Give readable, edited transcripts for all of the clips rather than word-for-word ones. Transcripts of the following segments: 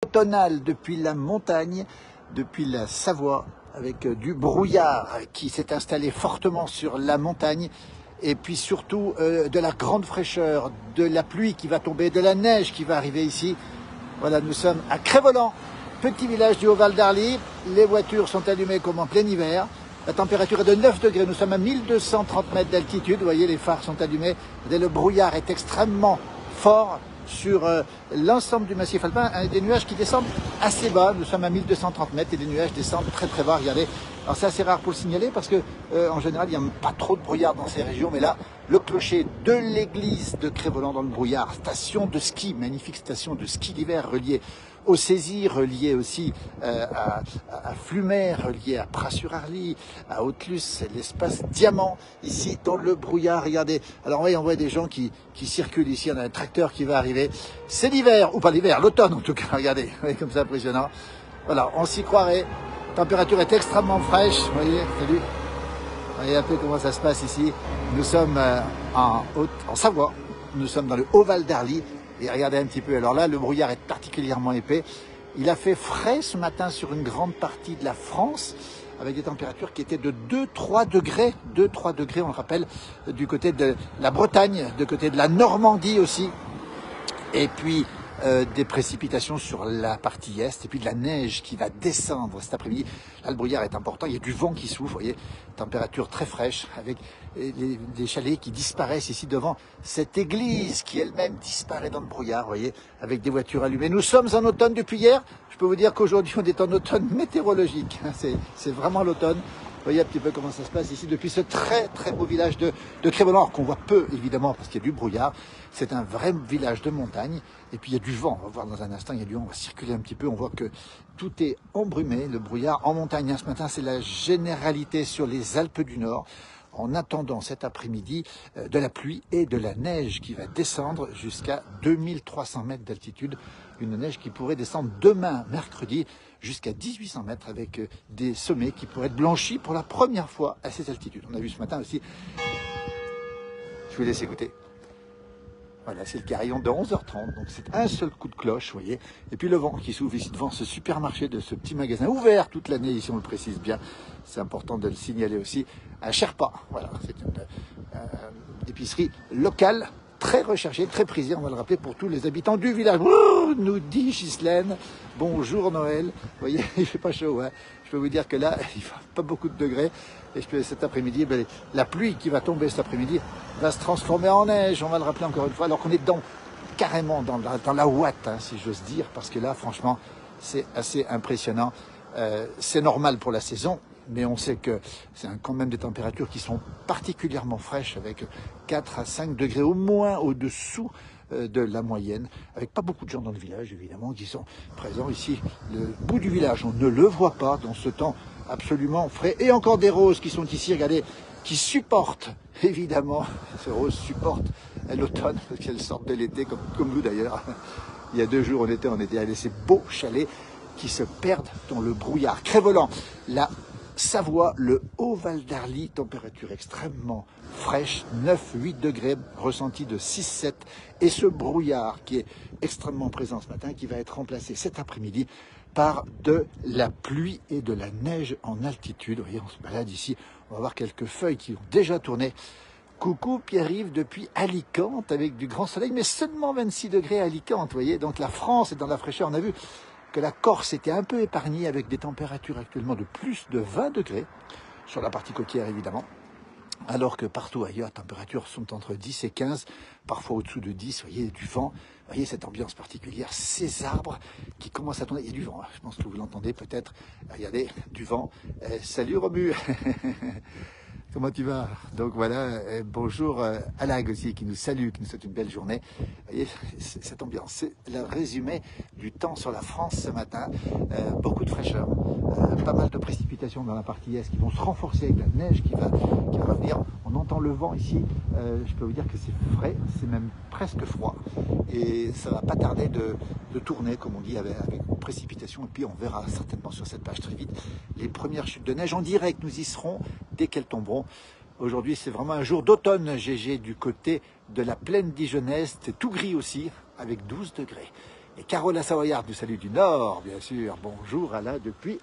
Automnal depuis la montagne, depuis la Savoie, avec du brouillard qui s'est installé fortement sur la montagne, et puis surtout de la grande fraîcheur, de la pluie qui va tomber, de la neige qui va arriver ici. Voilà, nous sommes à Crest-Voland, petit village du Haut-Val d'Arly. Les voitures sont allumées comme en plein hiver. La température est de 9 degrés, nous sommes à 1230 mètres d'altitude. Vous voyez, les phares sont allumés. Le brouillard est extrêmement fort sur l'ensemble du massif alpin, des nuages qui descendent assez bas. Nous sommes à 1230 mètres et les nuages descendent très très bas. Regardez, alors c'est assez rare pour le signaler parce que en général il n'y a pas trop de brouillard dans ces régions, mais là le clocher de l'église de Crest-Voland dans le brouillard, station de ski, magnifique station de ski d'hiver reliée au Césis, relié aussi à Flumet, relié à Pras-sur-Arly, à Haute-Luce, c'est l'espace Diamant, ici dans le brouillard, regardez. Alors oui, on voit des gens qui circulent ici, on a un tracteur qui va arriver. C'est l'hiver, ou pas l'hiver, l'automne en tout cas, regardez, oui, comme ça impressionnant. Voilà, on s'y croirait, la température est extrêmement fraîche, vous voyez, salut. Vous voyez un peu comment ça se passe ici. Nous sommes en Savoie, nous sommes dans le Haut-Val d'Arly. Et regardez un petit peu, alors là, le brouillard est particulièrement épais. Il a fait frais ce matin sur une grande partie de la France, avec des températures qui étaient de 2-3 degrés. 2-3 degrés, on le rappelle, du côté de la Bretagne, du côté de la Normandie aussi. Et puis des précipitations sur la partie est, et puis de la neige qui va descendre cet après-midi. Là, le brouillard est important, il y a du vent qui souffle, vous voyez, température très fraîche, avec des chalets qui disparaissent ici devant cette église qui elle-même disparaît dans le brouillard, vous voyez, avec des voitures allumées. Nous sommes en automne depuis hier, je peux vous dire qu'aujourd'hui on est en automne météorologique, c'est vraiment l'automne. Vous voyez un petit peu comment ça se passe ici depuis ce très très beau village de Crest-Voland, qu'on voit peu évidemment parce qu'il y a du brouillard. C'est un vrai village de montagne et puis il y a du vent. On va voir dans un instant, il y a du vent, on va circuler un petit peu. On voit que tout est embrumé, le brouillard en montagne. Ce matin, c'est la généralité sur les Alpes du Nord. En attendant cet après-midi de la pluie et de la neige qui va descendre jusqu'à 2300 mètres d'altitude. Une neige qui pourrait descendre demain, mercredi, jusqu'à 1800 mètres avec des sommets qui pourraient être blanchis pour la première fois à ces altitudes. On a vu ce matin aussi, je vous laisse écouter. Voilà, c'est le carillon de 11h30, donc c'est un seul coup de cloche, vous voyez. Et puis le vent qui s'ouvre ici devant ce supermarché de ce petit magasin, ouvert toute l'année, ici on le précise bien. C'est important de le signaler aussi. À Sherpa, voilà, c'est une épicerie locale, très recherchée, très prisée, on va le rappeler, pour tous les habitants du village. Ouh, nous dit Ghislaine, bonjour Noël. Vous voyez, il fait pas chaud, hein. Je peux vous dire que là, il ne fait pas beaucoup de degrés. Et cet après-midi, la pluie qui va tomber cet après-midi va se transformer en neige, on va le rappeler encore une fois, alors qu'on est carrément dans la ouate, hein, si j'ose dire, parce que là, franchement, c'est assez impressionnant. C'est normal pour la saison, mais on sait que c'est quand même des températures qui sont particulièrement fraîches, avec 4 à 5 degrés au moins au-dessous de la moyenne, avec pas beaucoup de gens dans le village, évidemment, qui sont présents ici. Le bout du village, on ne le voit pas dans ce temps absolument frais. Et encore des roses qui sont ici, regardez, qui supportent, évidemment, ces roses supportent l'automne, parce qu'elles sortent de l'été, comme nous d'ailleurs. Il y a 2 jours, on était allé ces beaux chalets qui se perdent dans le brouillard. Crest-Voland, la Savoie, le Haut-Val d'Arly, température extrêmement fraîche, 9-8 degrés, ressenti de 6-7. Et ce brouillard qui est extrêmement présent ce matin, qui va être remplacé cet après-midi par de la pluie et de la neige en altitude. Vous voyez, on se balade ici, on va voir quelques feuilles qui ont déjà tourné. Coucou Pierre-Yves depuis Alicante avec du grand soleil, mais seulement 26 degrés à Alicante, vous voyez. Donc la France est dans la fraîcheur. On a vu que la Corse était un peu épargnée avec des températures actuellement de plus de 20 degrés, sur la partie côtière évidemment, alors que partout ailleurs, les températures sont entre 10 et 15, parfois au-dessous de 10, vous voyez, du vent, vous voyez cette ambiance particulière, ces arbres qui commencent à tourner, il y a du vent, je pense que vous l'entendez peut-être, regardez, du vent, salut Romu. Comment tu vas? Donc voilà, bonjour Alag aussi qui nous salue, qui nous souhaite une belle journée. Vous voyez, cette ambiance, c'est le résumé du temps sur la France ce matin. Beaucoup de fraîcheur, pas mal de précipitations dans la partie est qui vont se renforcer avec la neige qui va venir. On entend le vent ici, je peux vous dire que c'est frais, c'est même presque froid. Et ça va pas tarder de tourner, comme on dit, avec précipitation. Et puis on verra certainement sur cette page très vite les premières chutes de neige en direct. Nous y serons dès qu'elles tomberont. Aujourd'hui, c'est vraiment un jour d'automne, GG, du côté de la plaine dijonnaise. C'est tout gris aussi, avec 12 degrés. Et Carola Savoyard nous salue du Nord, bien sûr. Bonjour Alain depuis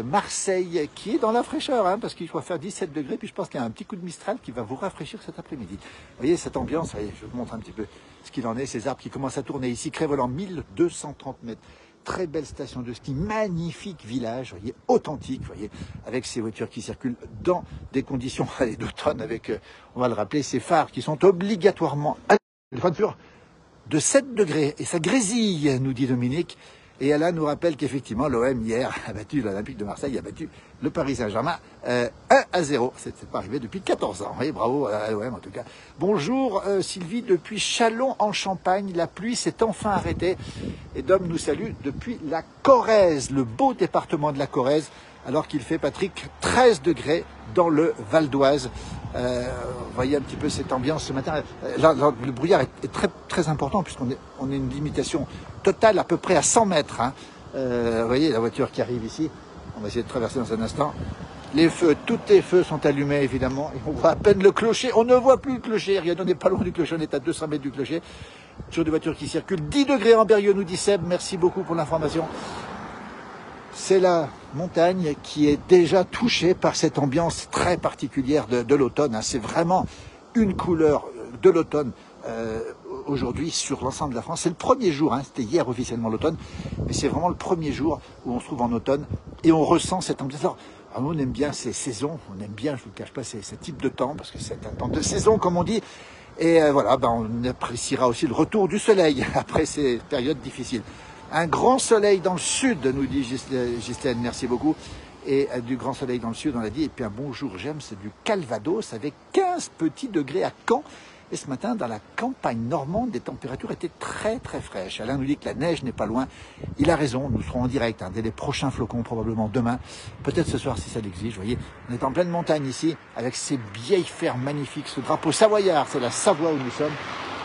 Marseille, qui est dans la fraîcheur, hein, parce qu'il doit faire 17 degrés, puis je pense qu'il y a un petit coup de Mistral qui va vous rafraîchir cet après-midi. Vous voyez cette ambiance, voyez, je vous montre un petit peu ce qu'il en est, ces arbres qui commencent à tourner ici, Cré-Voland, 1230 mètres. Très belle station de ski, magnifique village, voyez, authentique, voyez, avec ces voitures qui circulent dans des conditions d'automne, avec, on va le rappeler, ces phares qui sont obligatoirement à de 7 degrés. Et ça grésille, nous dit Dominique. Et Alain nous rappelle qu'effectivement, l'OM hier a battu l'Olympique de Marseille, a battu le Paris Saint-Germain 1-0. C'est pas arrivé depuis 14 ans. Oui, bravo à l'OM en tout cas. Bonjour Sylvie, depuis Châlons en Champagne, la pluie s'est enfin arrêtée. Et Dom nous salue depuis la Corrèze, le beau département de la Corrèze, alors qu'il fait, Patrick, 13 degrés dans le Val d'Oise. Vous voyez un petit peu cette ambiance ce matin. Là, le brouillard est très, très important puisqu'on est une limitation totale à peu près à 100 mètres. Hein. Vous voyez la voiture qui arrive ici. On va essayer de traverser dans un instant. Les feux, tous les feux sont allumés évidemment. Et on voit à peine le clocher. On ne voit plus le clocher. Rien, on n'est pas loin du clocher. On est à 200 mètres du clocher. Sur des voitures qui circulent. 10 degrés en Berrieux, nous dit Seb. Merci beaucoup pour l'information. C'est la montagne qui est déjà touchée par cette ambiance très particulière de l'automne. Hein. C'est vraiment une couleur de l'automne aujourd'hui sur l'ensemble de la France. C'est le premier jour, hein. C'était hier officiellement l'automne, mais c'est vraiment le premier jour où on se trouve en automne et on ressent cette ambiance. Alors nous, on aime bien ces saisons, on aime bien, je ne vous le cache pas, ce type de temps, parce que c'est un temps de saison, comme on dit. Et voilà, on appréciera aussi le retour du soleil après ces périodes difficiles. Un grand soleil dans le sud, nous dit Ghislaine, merci beaucoup. Et du grand soleil dans le sud, on l'a dit. Et puis un bonjour, j'aime, c'est du Calvados avec 15 petits degrés à Caen. Et ce matin, dans la campagne normande, les températures étaient très très fraîches. Alain nous dit que la neige n'est pas loin. Il a raison, nous serons en direct dès les prochains flocons, probablement demain. Peut-être ce soir si ça l'exige. Vous voyez, on est en pleine montagne ici, avec ces vieilles fermes magnifiques. Ce drapeau savoyard, c'est la Savoie où nous sommes.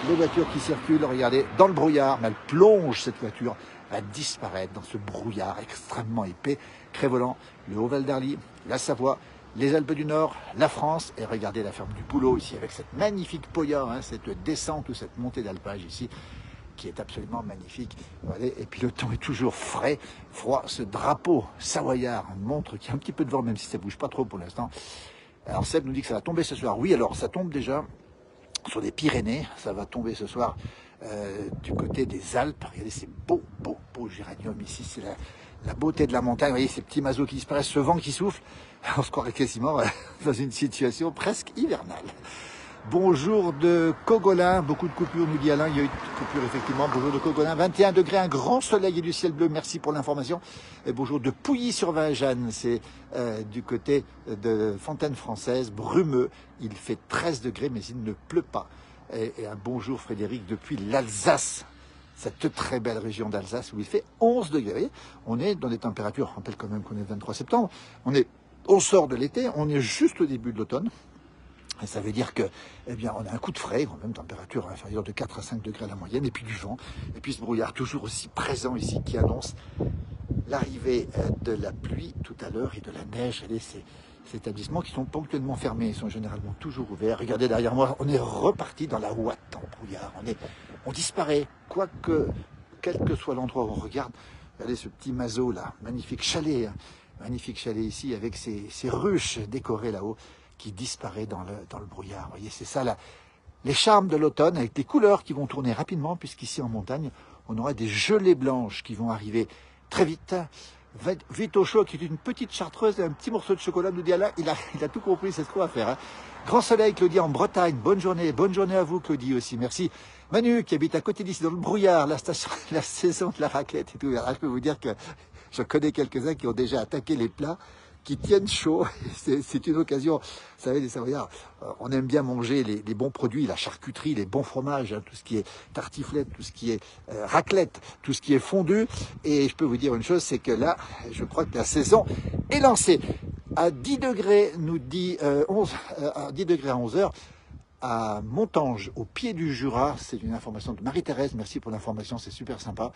Les voitures qui circulent, regardez, dans le brouillard, mais elle plonge cette voiture, va disparaître dans ce brouillard extrêmement épais. Cré-Voland, le Haut-Val d'Arly, la Savoie, les Alpes du Nord, la France, et regardez la ferme du Boulot ici, avec cette magnifique poya, hein, cette descente ou cette montée d'alpage ici, qui est absolument magnifique. Voilà. Et puis le temps est toujours frais, froid. Ce drapeau savoyard montre qu'il y a un petit peu de vent, même si ça ne bouge pas trop pour l'instant. Alors Seb nous dit que ça va tomber ce soir. Oui, alors ça tombe déjà sur les Pyrénées, ça va tomber ce soir du côté des Alpes. Regardez ces beaux géraniums ici, c'est la beauté de la montagne. Vous voyez ces petits masos qui disparaissent, ce vent qui souffle. On se croirait quasiment dans une situation presque hivernale. Bonjour de Cogolin, beaucoup de coupures, nous dit Alain, il y a eu de coupures effectivement. Bonjour de Cogolin, 21 degrés, un grand soleil et du ciel bleu, merci pour l'information. Et bonjour de Pouilly-sur-Vingeanne, c'est du côté de Fontaine-Française, brumeux, il fait 13 degrés mais il ne pleut pas. Et un bonjour Frédéric depuis l'Alsace, cette très belle région d'Alsace où il fait 11 degrés. Vous voyez, on est dans des températures, je rappelle quand même qu'on est le 23 septembre, on sort de l'été, on est juste au début de l'automne. Et ça veut dire que, eh bien, on a un coup de frais, quand même, température inférieure de 4 à 5 degrés à la moyenne, et puis du vent, et puis ce brouillard toujours aussi présent ici qui annonce l'arrivée de la pluie tout à l'heure et de la neige. Et ces établissements qui sont ponctuellement fermés, ils sont généralement toujours ouverts. Regardez derrière moi, on est reparti dans la ouate en brouillard. On disparaît, quel que soit l'endroit où on regarde. Regardez ce petit mazo là, magnifique chalet ici avec ces ruches décorées là-haut, qui disparaît dans le brouillard. Vous voyez, c'est ça les charmes de l'automne, avec des couleurs qui vont tourner rapidement, puisqu'ici en montagne, on aura des gelées blanches qui vont arriver très vite. Vito Chaud, qui est une petite chartreuse et un petit morceau de chocolat, nous dit Alain, il a tout compris, c'est ce qu'on va faire. Hein. Grand soleil, Claudie, en Bretagne, bonne journée à vous, Claudie, aussi, merci. Manu, qui habite à côté d'ici, dans le brouillard, la saison de la raclette et tout. Alors, je peux vous dire que je connais quelques-uns qui ont déjà attaqué les plats, qui tiennent chaud. C'est une occasion, vous savez, les Savoyards, on aime bien manger les bons produits, la charcuterie, les bons fromages, hein, tout ce qui est tartiflette, tout ce qui est raclette, tout ce qui est fondu. Et je peux vous dire une chose, c'est que là, je crois que la saison est lancée. À 10 degrés, nous dit à 10 degrés à 11 heures, à Montange, au pied du Jura. C'est une information de Marie-Thérèse, merci pour l'information, c'est super sympa.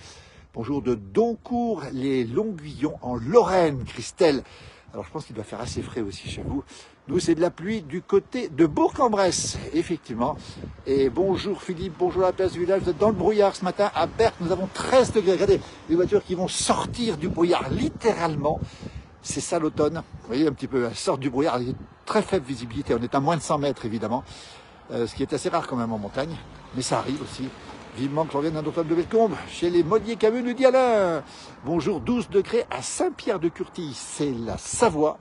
Bonjour de Doncourt, les Longuillons en Lorraine, Christelle. Alors je pense qu'il doit faire assez frais aussi chez vous. Nous, c'est de la pluie du côté de Bourg-en-Bresse, effectivement. Et bonjour Philippe, bonjour la place du village. Vous êtes dans le brouillard ce matin. À Berck, nous avons 13 degrés. Regardez, les voitures qui vont sortir du brouillard, littéralement. C'est ça l'automne. Vous voyez un petit peu, elles sortent du brouillard. Il y a une très faible visibilité. On est à moins de 100 mètres, évidemment. Ce qui est assez rare quand même en montagne. Mais ça arrive aussi. Vivement que l'on vienne d'un automne de Bellecombe, chez les Monnier Camus, nous dit Alain. Bonjour, 12 degrés à Saint-Pierre-de-Curtilly. C'est la Savoie.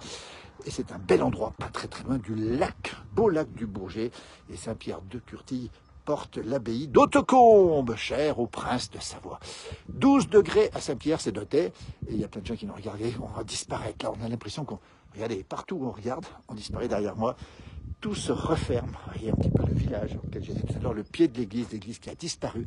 Et c'est un bel endroit, pas très très loin du lac, beau lac du Bourget. Et Saint-Pierre-de-Curtilly porte l'abbaye d'Hautecombe, chère au prince de Savoie. 12 degrés à Saint-Pierre, c'est noté. Et il y a plein de gens qui nous regardent, on va disparaître. Là, on a l'impression qu'on... Regardez, partout où on regarde, on disparaît derrière moi. Tout se referme. Vous voyez un petit peu le village auquel j'étais tout à l'heure, le pied de l'église qui a disparu.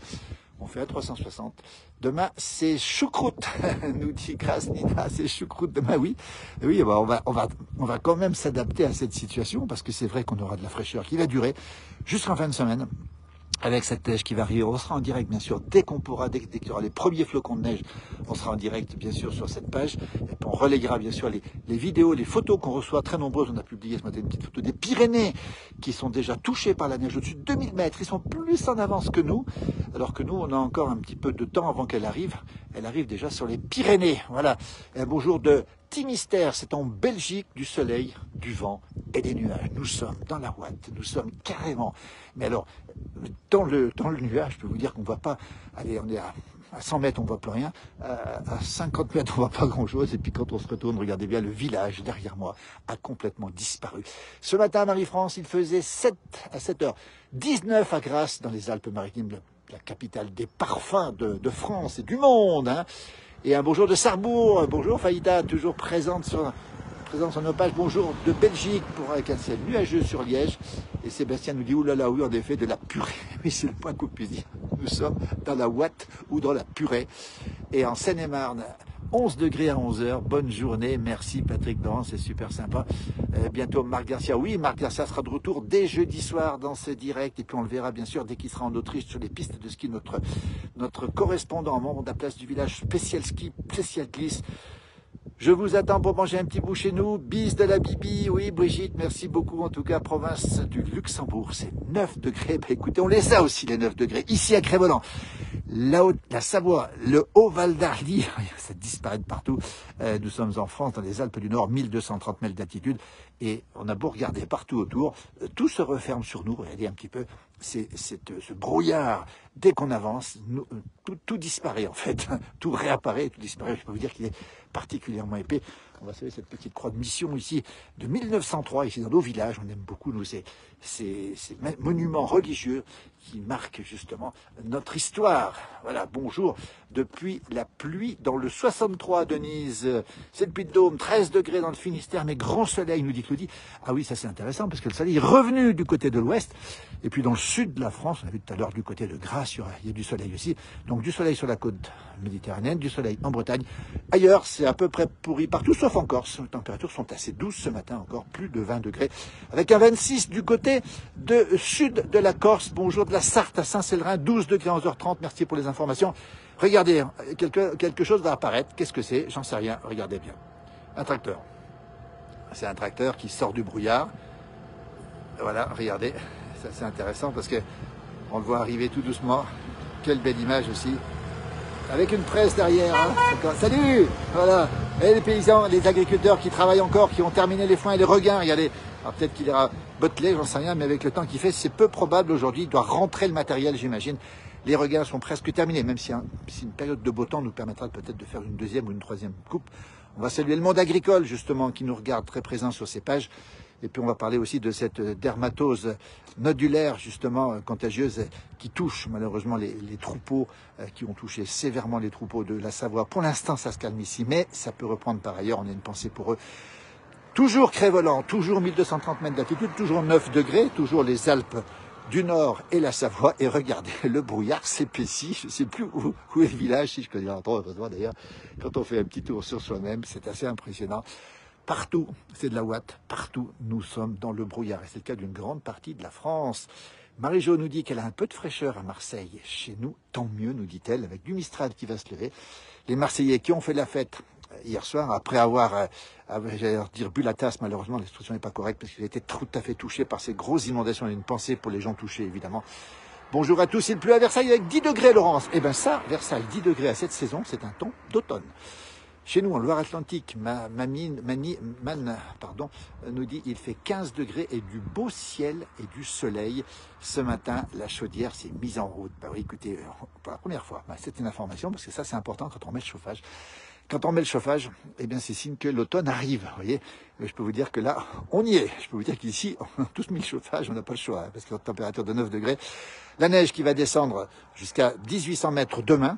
On fait un 360. Demain, c'est choucroute, nous dit Grace Nina, c'est choucroute demain, oui. Oui, bah on va quand même s'adapter à cette situation, parce que c'est vrai qu'on aura de la fraîcheur qui va durer jusqu'en fin de semaine. Avec cette neige qui va arriver, on sera en direct bien sûr dès qu'on pourra, dès qu'il y aura les premiers flocons de neige, on sera en direct bien sûr sur cette page, et puis on relayera bien sûr les vidéos, les photos qu'on reçoit, très nombreuses. On a publié ce matin une petite photo des Pyrénées qui sont déjà touchés par la neige au-dessus de 2000 mètres, ils sont plus en avance que nous, alors que nous on a encore un petit peu de temps avant qu'elle arrive. Elle arrive déjà sur les Pyrénées, voilà. Et un bonjour de Timistère, c'est en Belgique, du soleil, du vent et des nuages. Nous sommes dans la ouate, nous sommes carrément, mais alors, dans le nuage, je peux vous dire qu'on ne voit pas, allez, on est à 100 mètres, on ne voit plus rien, à 50 mètres, on ne voit pas grand-chose, et puis quand on se retourne, regardez bien, le village derrière moi a complètement disparu. Ce matin, à Marie-France, il faisait 7 à 7 heures, 19 à Grasse, dans les Alpes-Maritimes, la capitale des parfums de France et du monde, hein. Et un bonjour de Sarrebourg, bonjour Faïda, toujours présente sur nos pages, bonjour de Belgique, pour un ciel nuageux sur Liège. Et Sébastien nous dit, oulala, oui, en effet, de la purée. Oui, c'est le point qu'on puisse dire. Nous sommes dans la ouate ou dans la purée. Et en Seine-et-Marne, 11 degrés à 11 heures. Bonne journée. Merci Patrick Doran, c'est super sympa. Bientôt Marc Garcia. Oui, Marc Garcia sera de retour dès jeudi soir dans ce direct. Et puis on le verra bien sûr dès qu'il sera en Autriche sur les pistes de ski. Notre correspondant, membre de la place du village, spécial ski, spécial glisse. Je vous attends pour manger un petit bout chez nous. Bis de la Bibi. Oui, Brigitte, merci beaucoup. En tout cas, province du Luxembourg, c'est 9 degrés. Bah, écoutez, on les a aussi, les 9 degrés. Ici, à Crévolan, la Savoie, le Haut-Val d'Arly, ça disparaît de partout. Nous sommes en France, dans les Alpes du Nord, 1230 mètres d'altitude. Et on a beau regarder partout autour, tout se referme sur nous. Regardez un petit peu, ce brouillard. Dès qu'on avance, tout disparaît en fait. Tout réapparaît, tout disparaît. Je peux vous dire qu'il est particulièrement épais. On va saluer cette petite croix de mission ici, de 1903, ici dans nos villages. On aime beaucoup, nous, ces monuments religieux qui marquent justement notre histoire. Voilà, bonjour. Depuis la pluie dans le 63, Denise. C'est le Puy-de-Dôme, 13 degrés dans le Finistère, mais grand soleil, nous dit Claudie. Ah oui, ça c'est intéressant, parce que le soleil est revenu du côté de l'ouest. Et puis dans le sud de la France, on a vu tout à l'heure du côté de Grasse, il y a du soleil aussi. Donc du soleil sur la côte méditerranéenne, du soleil en Bretagne. Ailleurs, c'est à peu près pourri partout, sauf en Corse. Les températures sont assez douces ce matin encore, plus de 20 degrés. Avec un 26 du côté sud de la Corse. Bonjour de la Sarthe à Saint-Célerin, 12 degrés 11h30. Merci pour les informations. Regardez, quelque chose va apparaître. Qu'est-ce que c'est? J'en sais rien. Regardez bien. Un tracteur. C'est un tracteur qui sort du brouillard. Voilà, regardez. Ça, c'est intéressant parce que on le voit arriver tout doucement. Quelle belle image aussi. Avec une presse derrière. Hein. Salut! Voilà. Et les paysans, les agriculteurs qui travaillent encore, qui ont terminé les foins et les regains. Regardez. Alors peut-être qu'il ira botteler, j'en sais rien, mais avec le temps qu'il fait, c'est peu probable aujourd'hui. Il doit rentrer le matériel, j'imagine. Les regains sont presque terminés, même si une période de beau temps nous permettra peut-être de faire une deuxième ou une troisième coupe. On va saluer le monde agricole, justement, qui nous regarde très présent sur ces pages. Et puis on va parler aussi de cette dermatose nodulaire, justement, contagieuse, qui touche malheureusement les troupeaux, qui ont touché sévèrement les troupeaux de la Savoie. Pour l'instant, ça se calme ici, mais ça peut reprendre par ailleurs. On a une pensée pour eux. Toujours Crévolan, toujours 1230 mètres d'altitude, toujours 9 degrés, toujours les Alpes du Nord et la Savoie. Et regardez, le brouillard s'épaissit. Je ne sais plus où est le village, si je connais l'endroit, heureusement d'ailleurs. Quand on fait un petit tour sur soi-même, c'est assez impressionnant. Partout, c'est de la ouate, partout, nous sommes dans le brouillard. Et c'est le cas d'une grande partie de la France. Marie-Jo nous dit qu'elle a un peu de fraîcheur à Marseille. Chez nous, tant mieux, nous dit-elle, avec du Mistral qui va se lever. Les Marseillais qui ont fait la fête hier soir, après avoir, j'allais dire bu la tasse, malheureusement l'expression n'est pas correcte, parce qu'il a été tout à fait touché par ces grosses inondations. Il y a une pensée pour les gens touchés, évidemment. Bonjour à tous, il pleut à Versailles avec 10 degrés, Laurence. Eh bien ça, Versailles, 10 degrés à cette saison, c'est un temps d'automne. Chez nous, en Loire-Atlantique, nous dit il fait 15 degrés et du beau ciel et du soleil. Ce matin, la chaudière s'est mise en route. Bah oui, écoutez, pour la première fois, c'est une information, parce que ça, c'est important quand on met le chauffage. Quand on met le chauffage, eh bien, c'est signe que l'automne arrive, vous voyez. Je peux vous dire que là, on y est. Je peux vous dire qu'ici, on a tous mis le chauffage, on n'a pas le choix, parce que la température de 9 degrés. La neige qui va descendre jusqu'à 1800 mètres demain.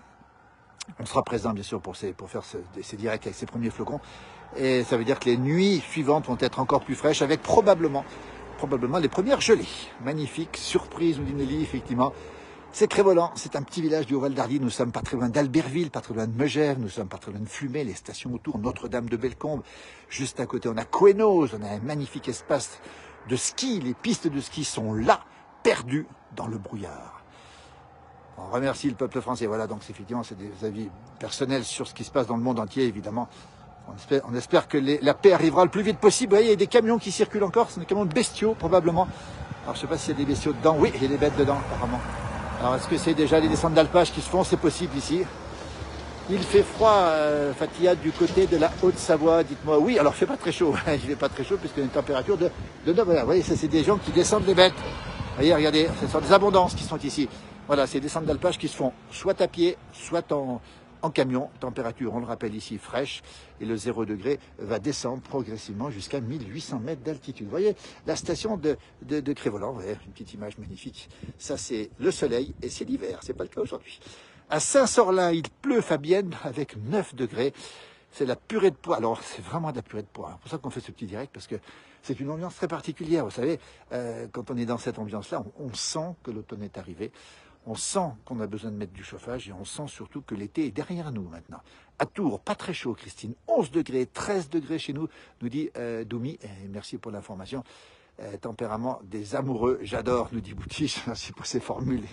On sera présent, bien sûr, pour faire ces directs avec ces premiers flocons. Et ça veut dire que les nuits suivantes vont être encore plus fraîches, avec probablement les premières gelées. Magnifique, surprise, nous dit Nelly, effectivement. C'est Crévolan, c'est un petit village du Haut-Val d'Arly. Nous sommes pas très loin d'Albertville, pas très loin de Megève, nous sommes pas très loin de Flumet, les stations autour, Notre-Dame de Bellecombe. Juste à côté, on a Couenose, on a un magnifique espace de ski. Les pistes de ski sont là, perdues dans le brouillard. On remercie le peuple français. Voilà, donc effectivement, c'est des avis personnels sur ce qui se passe dans le monde entier, évidemment. On espère que la paix arrivera le plus vite possible. Vous voyez, il y a des camions qui circulent encore, ce sont des camions de bestiaux, probablement. Alors, je ne sais pas s'il y a des bestiaux dedans. Oui, il y a des bêtes dedans, apparemment. Alors, est-ce que c'est déjà les descentes d'alpage qui se font? C'est possible ici. Il fait froid, Fatia, du côté de la Haute-Savoie, dites-moi. Oui, alors il ne fait pas très chaud. Il ne fait pas très chaud, puisqu'il y a une température de 9. Voilà, vous voyez, ça, c'est des gens qui descendent les bêtes. Vous voyez, regardez, ce sont des abondances qui sont ici. Voilà, c'est des descentes d'alpage qui se font soit à pied, soit en camion. Température, on le rappelle ici, fraîche. Et le 0 degré va descendre progressivement jusqu'à 1800 mètres d'altitude. Vous voyez, la station de Crévolan, vous voyez, une petite image magnifique. Ça, c'est le soleil et c'est l'hiver. C'est pas le cas aujourd'hui. À Saint-Sorlin, il pleut, Fabienne, avec 9 degrés. C'est la purée de pois. Alors, c'est vraiment de la purée de pois. C'est pour ça qu'on fait ce petit direct, parce que c'est une ambiance très particulière. Vous savez, quand on est dans cette ambiance-là, on sent que l'automne est arrivé. On sent qu'on a besoin de mettre du chauffage et on sent surtout que l'été est derrière nous maintenant. À Tours, pas très chaud, Christine. 11 degrés, 13 degrés chez nous, nous dit Doumi. Et merci pour l'information. Tempérament des amoureux, j'adore, nous dit Boutiche, merci pour ces formules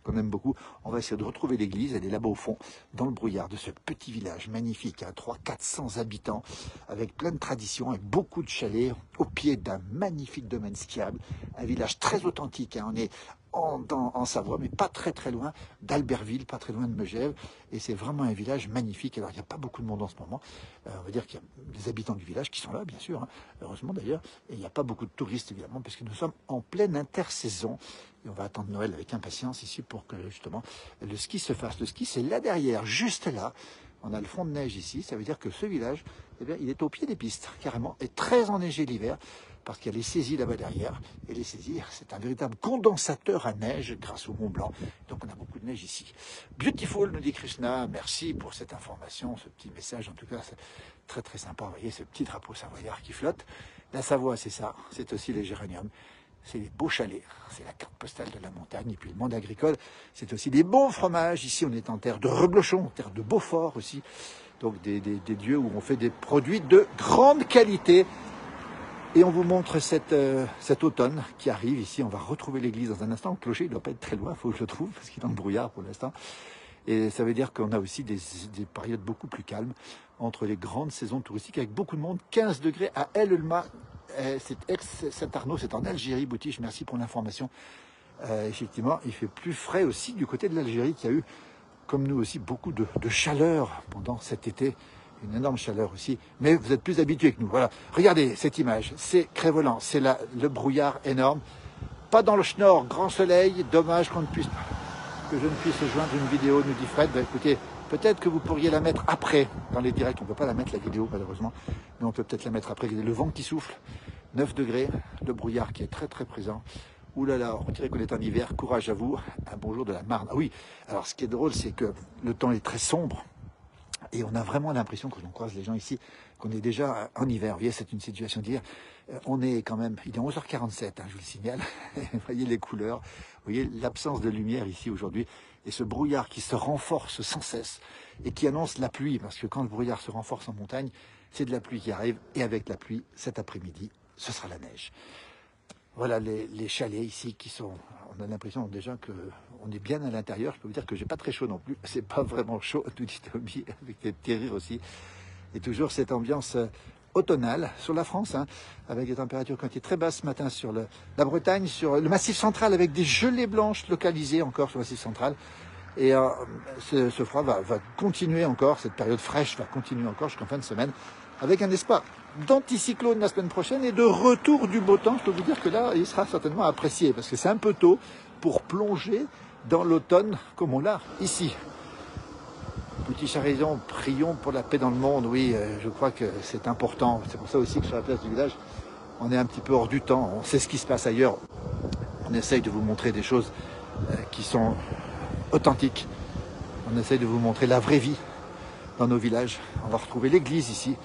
qu'on aime beaucoup. On va essayer de retrouver l'église, elle est là-bas au fond, dans le brouillard de ce petit village magnifique, à 300-400 habitants, avec plein de traditions, avec beaucoup de chalets, au pied d'un magnifique domaine skiable, un village très authentique, hein. On est en Savoie, mais pas très très loin d'Albertville, pas très loin de Megève, et c'est vraiment un village magnifique. Alors il n'y a pas beaucoup de monde en ce moment, on va dire qu'il y a des habitants du village qui sont là, bien sûr, hein, heureusement d'ailleurs, et il n'y a pas beaucoup de touristes évidemment, parce que nous sommes en pleine intersaison, et on va attendre Noël avec impatience ici pour que justement le ski se fasse. Le ski, c'est là derrière, juste là. On a le front de neige ici, ça veut dire que ce village, eh bien, il est au pied des pistes, carrément, et très enneigé l'hiver, parce qu'il y a les saisies là-bas derrière, et les saisies, c'est un véritable condensateur à neige grâce au Mont Blanc, donc on a beaucoup de neige ici. Beautiful, nous dit Krishna, merci pour cette information, ce petit message, en tout cas, c'est très très sympa, vous voyez ce petit drapeau savoyard qui flotte. La Savoie, c'est ça, c'est aussi les géraniums. C'est les beaux chalets, c'est la carte postale de la montagne. Et puis le monde agricole, c'est aussi des bons fromages. Ici, on est en terre de Reblochon, terre de Beaufort aussi. Donc des lieux où on fait des produits de grande qualité. Et on vous montre cet automne qui arrive. Ici, on va retrouver l'église dans un instant. Le clocher, il ne doit pas être très loin, il faut que je le trouve, parce qu'il est dans le brouillard pour l'instant. Et ça veut dire qu'on a aussi des périodes beaucoup plus calmes entre les grandes saisons touristiques, avec beaucoup de monde. 15 degrés à El Elma. C'est ex-Saint-Arnaud, c'est en Algérie, Boutiche, merci pour l'information. Effectivement, il fait plus frais aussi du côté de l'Algérie, qui a eu, comme nous aussi, beaucoup de chaleur pendant cet été. Une énorme chaleur aussi, mais vous êtes plus habitués que nous. Voilà, regardez cette image, c'est Crévolan, c'est le brouillard énorme. Pas dans le Schnorr, grand soleil, dommage que je ne puisse joindre une vidéo, nous dit Fred. Ben, écoutez, peut-être que vous pourriez la mettre après, dans les directs. On ne peut pas la mettre, la vidéo, malheureusement. Mais on peut peut-être la mettre après. Le vent qui souffle, 9 degrés, le brouillard qui est très très présent. Ouh là là, on dirait qu'on est en hiver. Courage à vous. Un bonjour de la Marne. Ah oui, alors ce qui est drôle, c'est que le temps est très sombre. Et on a vraiment l'impression, quand on croise les gens ici, qu'on est déjà en hiver. Vous voyez, c'est une situation d'hier. On est quand même, il est 11h47, hein, je vous le signale. Vous voyez les couleurs, vous voyez l'absence de lumière ici aujourd'hui. Et ce brouillard qui se renforce sans cesse et qui annonce la pluie. Parce que quand le brouillard se renforce en montagne, c'est de la pluie qui arrive. Et avec la pluie, cet après-midi, ce sera la neige. Voilà les chalets ici qui sont... On a l'impression déjà qu'on est bien à l'intérieur. Je peux vous dire que j'ai pas très chaud non plus. C'est pas vraiment chaud, nous dit Tommy, avec des petits rires aussi. Et toujours cette ambiance automnale sur la France, hein, avec des températures qui ont été très basses ce matin sur la Bretagne, sur le Massif central, avec des gelées blanches localisées encore sur le Massif central. Et ce froid va continuer encore, cette période fraîche va continuer encore jusqu'en fin de semaine, avec un espoir d'anticyclone la semaine prochaine et de retour du beau temps. Je peux vous dire que là, il sera certainement apprécié, parce que c'est un peu tôt pour plonger dans l'automne comme on l'a ici. Petit Charison, prions pour la paix dans le monde. Oui, je crois que c'est important. C'est pour ça aussi que sur la place du village, on est un petit peu hors du temps. On sait ce qui se passe ailleurs. On essaye de vous montrer des choses qui sont authentiques. On essaye de vous montrer la vraie vie dans nos villages. On va retrouver l'église ici.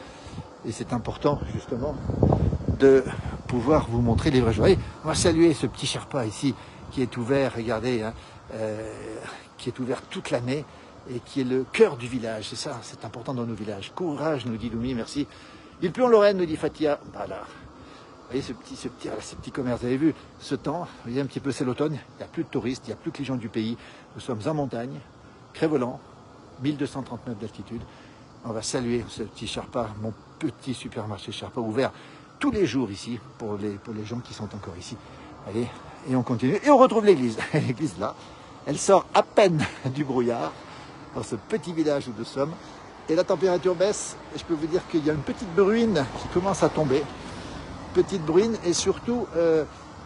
Et c'est important, justement, de pouvoir vous montrer les vraies choses. Et on va saluer ce petit Sherpa ici, qui est ouvert, regardez, hein, qui est ouvert toute l'année et qui est le cœur du village. C'est ça, c'est important dans nos villages. Courage, nous dit Loumi, merci. Il pleut en Lorraine, nous dit Fatia. Voilà. Vous voyez ces petits commerces, vous avez vu ce temps, vous voyez un petit peu, c'est l'automne, il n'y a plus de touristes, il n'y a plus que les gens du pays. Nous sommes en montagne, Cré-Voland, 1230 mètres d'altitude. On va saluer ce petit Sherpa, mon petit supermarché Sherpa, ouvert tous les jours ici, pour les gens qui sont encore ici. Allez, et on continue, et on retrouve l'église. L'église là, elle sort à peine du brouillard, dans ce petit village où nous sommes, et la température baisse, et je peux vous dire qu'il y a une petite bruine qui commence à tomber. Petite bruine et surtout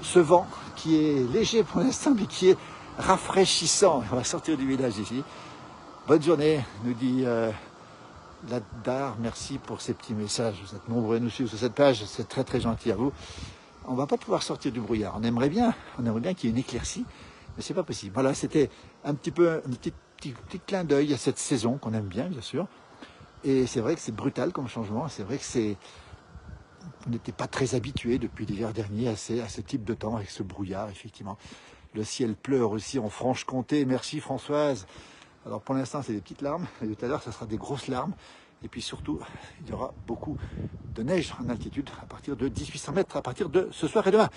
ce vent qui est léger pour l'instant mais qui est rafraîchissant. On va sortir du village ici. Bonne journée, nous dit Ladar, merci pour ces petits messages. Vous êtes nombreux à nous suivre sur cette page, c'est très très gentil à vous. On ne va pas pouvoir sortir du brouillard. On aimerait bien qu'il y ait une éclaircie, mais c'est pas possible. Voilà, c'était un petit peu un petit clin d'œil à cette saison qu'on aime bien sûr. Et c'est vrai que c'est brutal comme changement, c'est vrai que on n'était pas très habitué depuis l'hiver dernier à ce type de temps, avec ce brouillard, effectivement. Le ciel pleure aussi en Franche-Comté. Merci Françoise. Alors pour l'instant, c'est des petites larmes. Et tout à l'heure, ça sera des grosses larmes. Et puis surtout, il y aura beaucoup de neige en altitude à partir de 1800 mètres, à partir de ce soir et demain.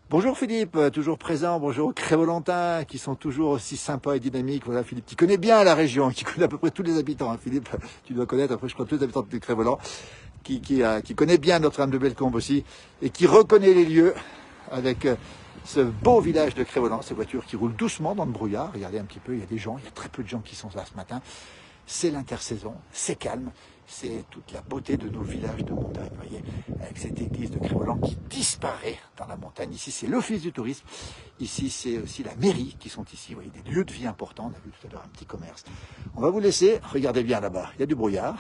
Bonjour Philippe, toujours présent. Bonjour Cré-Volantin, qui sont toujours aussi sympas et dynamiques. Voilà Philippe, qui connaît bien la région, qui connaît à peu près tous les habitants. Hein. Philippe, tu dois connaître, après je crois, tous les habitants de Cré-Volant. Qui connaît bien Notre-Dame-de-Bellecombe aussi, et qui reconnaît les lieux avec ce beau village de Cré-Voland, ces voitures qui roulent doucement dans le brouillard. Regardez un petit peu, il y a des gens, il y a très peu de gens qui sont là ce matin. C'est l'intersaison, c'est calme, c'est toute la beauté de nos villages de montagne, vous voyez, avec cette église de Cré-Voland qui disparaît dans la montagne. Ici, c'est l'office du tourisme, ici, c'est aussi la mairie qui sont ici, vous voyez, des lieux de vie importants. On a vu tout à l'heure un petit commerce. On va vous laisser, regardez bien là-bas, il y a du brouillard.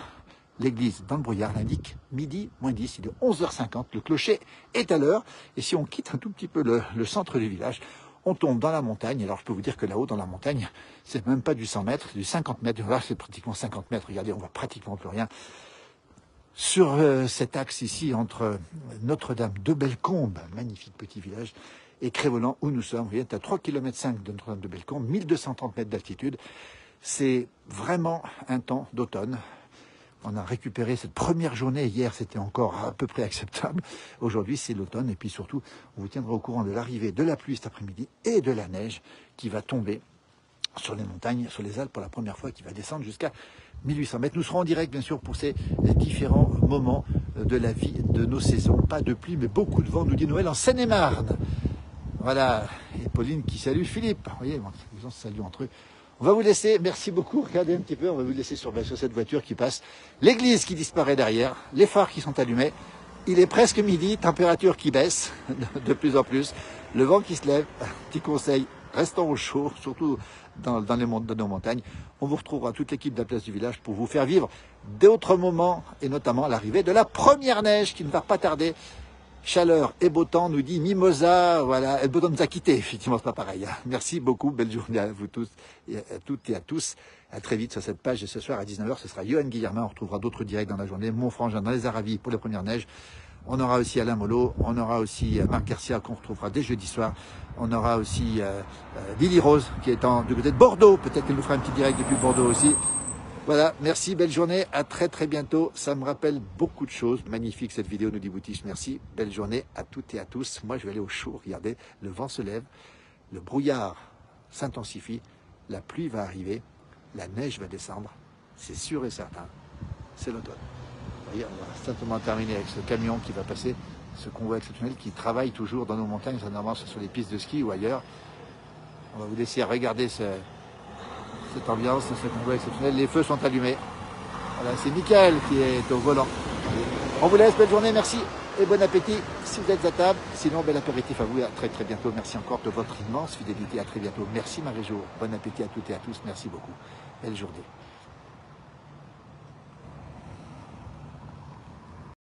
L'église dans le brouillard l'indique, midi moins 10, il est 11h50, le clocher est à l'heure, et si on quitte un tout petit peu le centre du village, on tombe dans la montagne. Alors je peux vous dire que là-haut dans la montagne, c'est même pas du 100 mètres, c'est du 50 mètres, là c'est pratiquement 50 mètres, regardez, on voit pratiquement plus rien. Sur cet axe ici, entre Notre-Dame-de-Bellecombe, magnifique petit village, et Cré-Voland, où nous sommes, vous voyez, à 3,5 km de Notre-Dame-de-Bellecombe, 1230 mètres d'altitude, c'est vraiment un temps d'automne. On a récupéré cette première journée. Hier, c'était encore à peu près acceptable. Aujourd'hui, c'est l'automne. Et puis surtout, on vous tiendra au courant de l'arrivée de la pluie cet après-midi et de la neige qui va tomber sur les montagnes, sur les Alpes pour la première fois, qui va descendre jusqu'à 1800 mètres. Nous serons en direct, bien sûr, pour ces différents moments de la vie de nos saisons. Pas de pluie, mais beaucoup de vent, nous dit Noël en Seine-et-Marne. Voilà. Et Pauline qui salue Philippe. Vous voyez, les gens se saluent entre eux. On va vous laisser, merci beaucoup, regardez un petit peu, on va vous laisser sur cette voiture qui passe, l'église qui disparaît derrière, les phares qui sont allumés, il est presque midi, température qui baisse de plus en plus, le vent qui se lève, petit conseil, restons au chaud, surtout dans nos montagnes. On vous retrouvera toute l'équipe de la place du village pour vous faire vivre d'autres moments, et notamment l'arrivée de la première neige qui ne va pas tarder. Chaleur et beau temps, nous dit Mimosa, voilà, et le beau temps nous a quittés, effectivement, c'est pas pareil. Hein. Merci beaucoup, belle journée à vous tous, et à toutes et à tous. À très vite sur cette page, et ce soir à 19h, ce sera Johan Guillermin, on retrouvera d'autres directs dans la journée, mon frangin dans les Aravis pour les premières neiges. On aura aussi Alain Molo, on aura aussi Marc Garcia qu'on retrouvera dès jeudi soir. On aura aussi Lily Rose qui est du côté de Bordeaux, peut-être qu'elle nous fera un petit direct depuis Bordeaux aussi. Voilà, merci, belle journée, à très très bientôt. Ça me rappelle beaucoup de choses. Magnifique cette vidéo, nous dit Boutiche, merci. Belle journée à toutes et à tous. Moi, je vais aller au chaud, regardez, le vent se lève, le brouillard s'intensifie, la pluie va arriver, la neige va descendre, c'est sûr et certain, c'est l'automne. Et on va simplement terminer avec ce camion qui va passer, ce convoi exceptionnel qui travaille toujours dans nos montagnes, généralement sur les pistes de ski ou ailleurs. On va vous laisser regarder cette ambiance, ce convoi exceptionnel. Les feux sont allumés. Voilà, c'est Michael qui est au volant. On vous laisse, belle journée, merci et bon appétit si vous êtes à table. Sinon, bel apéritif à vous et à très très bientôt. Merci encore de votre immense fidélité. À très bientôt. Merci Marie-Jo. Bon appétit à toutes et à tous. Merci beaucoup. Belle journée.